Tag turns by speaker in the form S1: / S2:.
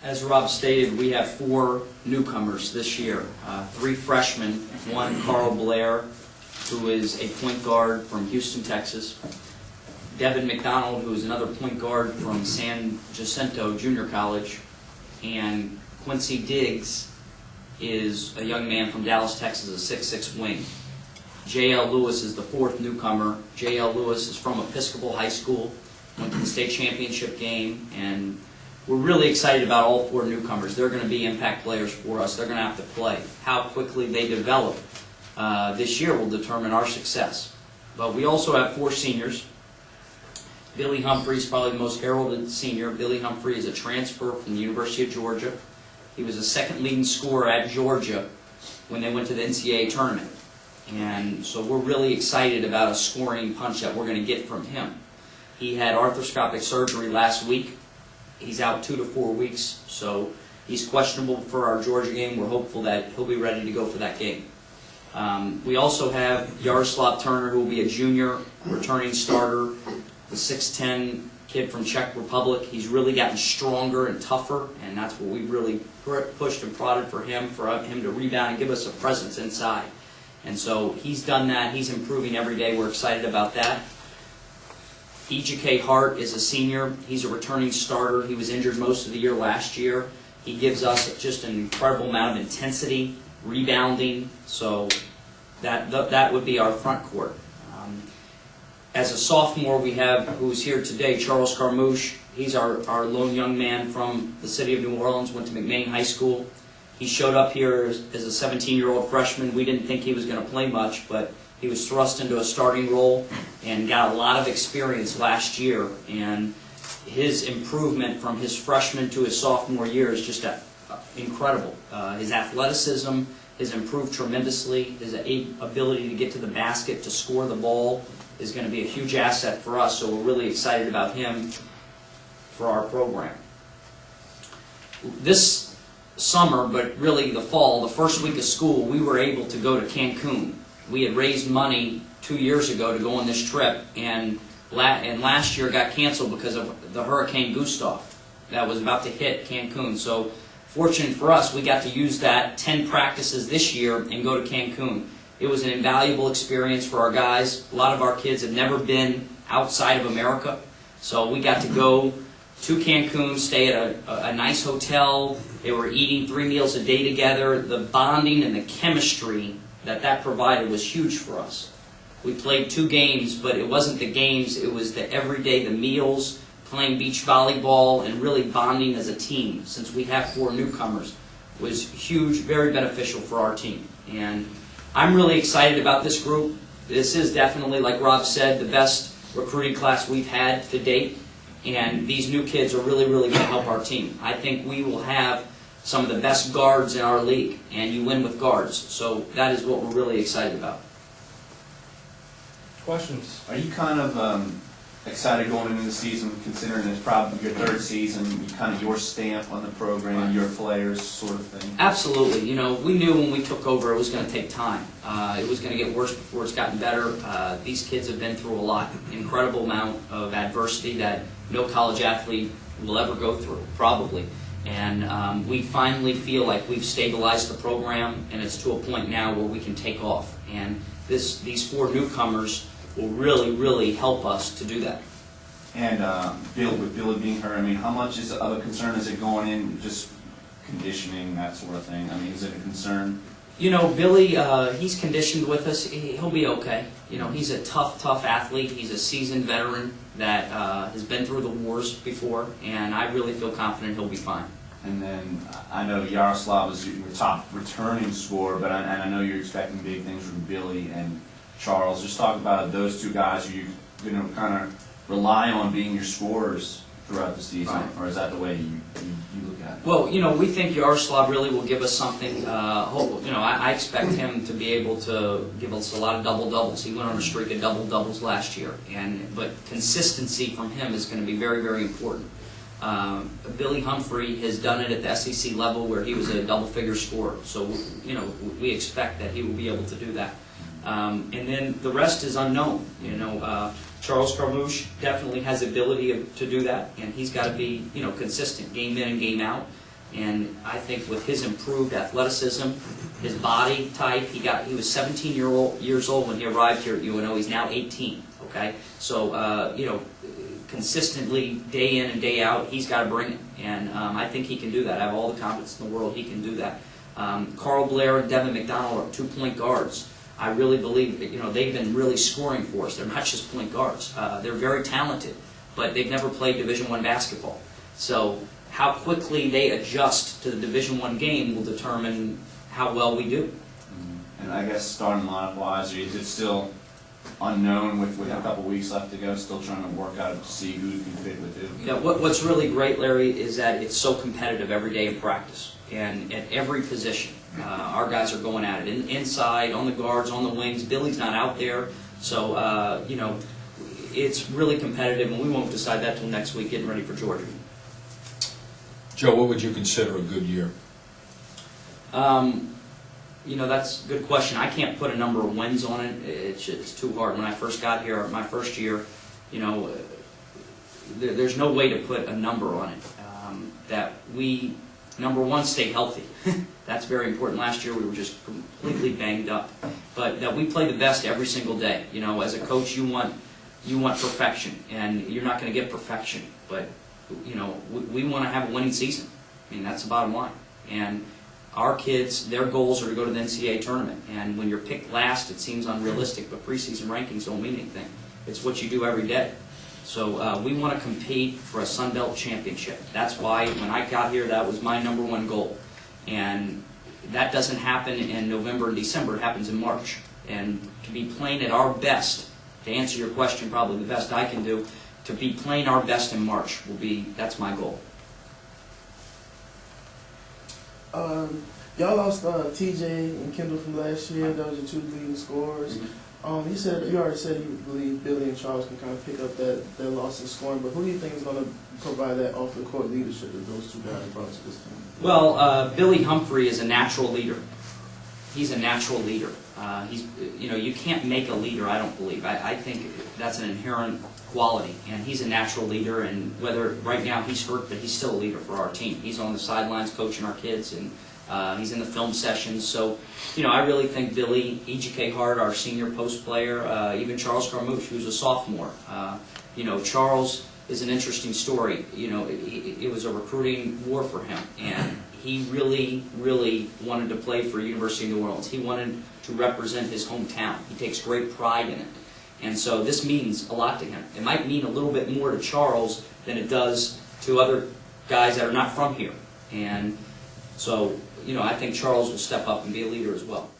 S1: As Rob stated, we have 4 newcomers this year. 3 freshmen, one Carl Blair, who is a point guard from Houston, Texas. Devin McDonald, who is another point guard from San Jacinto Junior College. And Quincy Diggs is a young man from Dallas, Texas, a 6'6" wing. J.L. Lewis is the 4th newcomer. J.L. Lewis is from Episcopal High School, went to the state championship game, and we're really excited about all 4 newcomers. They're going to be impact players for us. They're going to have to play. How quickly they develop this year will determine our success. But we also have 4 seniors. Billy Humphrey is probably the most heralded senior. Billy Humphrey is a transfer from the University of Georgia. He was the 2nd leading scorer at Georgia when they went to the NCAA tournament. And so we're really excited about a scoring punch that we're going to get from him. He had arthroscopic surgery last week. He's out 2 to 4 weeks, so he's questionable for our Georgia game. We're hopeful that he'll be ready to go for that game. We also have Yaroslav Turner, who will be a junior, returning starter, the 6'10" kid from Czech Republic. He's really gotten stronger and tougher, and that's what we really pushed and prodded for him to rebound and give us a presence inside. And so he's done that. He's improving every day. We're excited about that. E.J.K. Hart is a senior. He's a returning starter. He was injured most of the year last year. He gives us just an incredible amount of intensity, rebounding, so that would be our front court. As a sophomore, we have, who's here today, Charles Carmouche. He's our lone young man from the city of New Orleans, went to McMain High School. He showed up here as a 17-year-old freshman. We didn't think he was going to play much, but he was thrust into a starting role and got a lot of experience last year. And his improvement from his freshman to his sophomore year is just incredible. His athleticism has improved tremendously. His ability to get to the basket, to score the ball, is going to be a huge asset for us. So we're really excited about him for our program. This summer, but really the fall, the first week of school, we were able to go to Cancun. We had raised money 2 years ago to go on this trip, and last year got canceled because of the Hurricane Gustav that was about to hit Cancun. So fortunate for us, we got to use that 10 practices this year and go to Cancun. It was an invaluable experience for our guys. A lot of our kids have never been outside of America, so we got to go to Cancun, stay at a nice hotel. They were eating 3 meals a day together. The bonding and the chemistry that provided was huge for us. We played 2 games, but it wasn't the games, it was the everyday, the meals, playing beach volleyball, and really bonding as a team. Since we have 4 newcomers, was huge, very beneficial for our team. And I'm really excited about this group. This is definitely, like Rob said, the best recruiting class we've had to date. And these new kids are really, really going to help our team. I think we will have some of the best guards in our league, and you win with guards. So that is what we're really excited about.
S2: Questions?
S3: Are you kind of excited going into the season, considering it's probably your 3rd season, kind of your stamp on the program, your players sort of thing?
S1: Absolutely. You know, we knew when we took over it was going to take time. It was going to get worse before it's gotten better. These kids have been through a lot, incredible amount of adversity that no college athlete will ever go through, probably. And we finally feel like we've stabilized the program, and it's to a point now where we can take off. And these 4 newcomers will really, really help us to do that.
S3: And with Billy being hurt, I mean, how much of a concern is it going in, just conditioning, that sort of thing? I mean, is it a concern?
S1: You know, Billy, he's conditioned with us. He'll be okay. You know, he's a tough athlete. He's a seasoned veteran that has been through the wars before, and I really feel confident he'll be fine.
S3: And then I know Yaroslav is your top returning scorer, but I know you're expecting big things from Billy and Charles. Just talk about those 2 guys who you know kind of rely on being your scorers throughout the season, right? Or is that the way you look at it?
S1: Well, you know, we think Yaroslav really will give us something. You know, I expect him to be able to give us a lot of double-doubles. He went on a streak of double-doubles last year, but consistency from him is going to be very, very important. Billy Humphrey has done it at the SEC level where he was a double-figure scorer. So, you know, we expect that he will be able to do that. And then the rest is unknown. You know, Charles Carmouche definitely has the ability to do that, and he's got to be, you know, consistent, game in and game out. And I think with his improved athleticism, his body type, he was 17 years old when he arrived here at UNO. He's now 18. Okay, so you know, consistently day in and day out, he's got to bring it, and I think he can do that. I have all the confidence in the world he can do that. Carl Blair and Devin McDonald are 2 point guards. I really believe that, you know, they've been really scoring for us. They're not just point guards. They're very talented, but they've never played Division I basketball. So how quickly they adjust to the Division I game will determine how well we do.
S3: And I guess starting lineup-wise, is it still unknown with a couple weeks left to go, still trying to work out to see who can fit with who?
S1: Yeah, what's really great, Larry, is that it's so competitive every day in practice. And at every position, our guys are going at it. Inside, on the guards, on the wings. Billy's not out there. So, you know, it's really competitive, and we won't decide that till next week, getting ready for Georgia.
S2: Joe, what would you consider a good year?
S1: You know, that's a good question. I can't put a number of wins on it. It's too hard. When I first got here, my first year, you know, there's no way to put a number on it. That we, number one, stay healthy. That's very important. Last year we were just completely banged up. But that we play the best every single day. You know, as a coach, you want perfection, and you're not going to get perfection. But, you know, we want to have a winning season. I mean, that's the bottom line. And our kids, their goals are to go to the NCAA tournament. And when you're picked last, it seems unrealistic, but preseason rankings don't mean anything. It's what you do every day. So we want to compete for a Sun Belt championship. That's why when I got here, that was my #1 goal. And that doesn't happen in November and December. It happens in March. And to be playing at our best, to answer your question probably the best I can do, to be playing our best in March that's my goal.
S4: Y'all lost TJ and Kendall from last year. Those are your 2 leading scorers. You already said you believe Billy and Charles can kind of pick up that loss in scoring, but who do you think is going to provide that off-the-court leadership that those 2 guys brought to this team?
S1: Well, Billy Humphrey is a natural leader. He's a natural leader. You know, you can't make a leader, I don't believe. I think that's an inherent quality, and he's a natural leader, and whether right now he's hurt, but he's still a leader for our team. He's on the sidelines coaching our kids, and he's in the film sessions. So, you know, I really think Billy, E.G.K. Hart, our senior post player, even Charles Carmouche, who's a sophomore. You know, Charles is an interesting story. You know, it was a recruiting war for him, and he really, really wanted to play for University of New Orleans. He wanted to represent his hometown. He takes great pride in it. And so this means a lot to him. It might mean a little bit more to Charles than it does to other guys that are not from here. And so, you know, I think Charles will step up and be a leader as well.